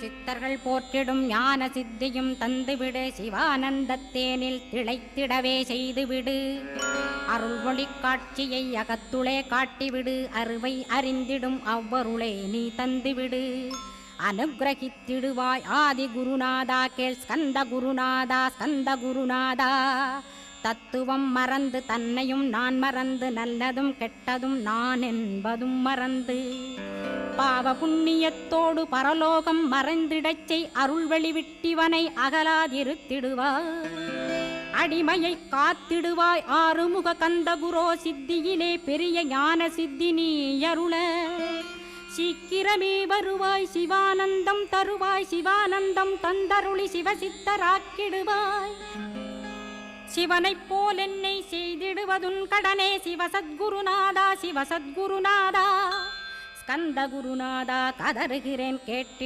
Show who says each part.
Speaker 1: சித்தர்கள் போற்றிடும் ஞான சித்தியும் தந்துவிடு, சிவானந்தத்தேனில் திளைத்திடவே செய்துவிடு. அருள்மொழி காட்சியை அகத்துளே காட்டிவிடு, அருவை அறிந்திடும் அவ்வருளை நீ தந்துவிடு. அனுகிரகித்திடுவாய் ஆதி குருநாதா, கேள் ஸ்கந்த குருநாதா, ஸ்கந்த குருநாதா. தத்துவம் மறந்து தன்னையும் நான் மறந்து, நல்லதும் கெட்டதும் நான் என்பதும் மறந்து, பாவ புண்ணியத்தோடு பரலோகம் மறைந்திடச் செய், அருள் வெளிவிட்டிவனை அகலாதிருத்திடுவாய். அடிமையை காத்திடுவாய் ஆறுமுக கந்த குரோ, சித்தியிலே பெரிய ஞான சித்தி நீ அருள. சீக்கிரமே வருவாய், சிவானந்தம் தருவாய், சிவானந்தம் தந்தருளி சிவசித்தராக்கிடுவாய். சிவனைப் போல் என்னை செய்திடுவதுன் கடனே, சிவசத்குருநாதா, சிவசத்குருநாதா. ஸ்கந்த குருநாதா, கதறுகிறேன் கேட்டி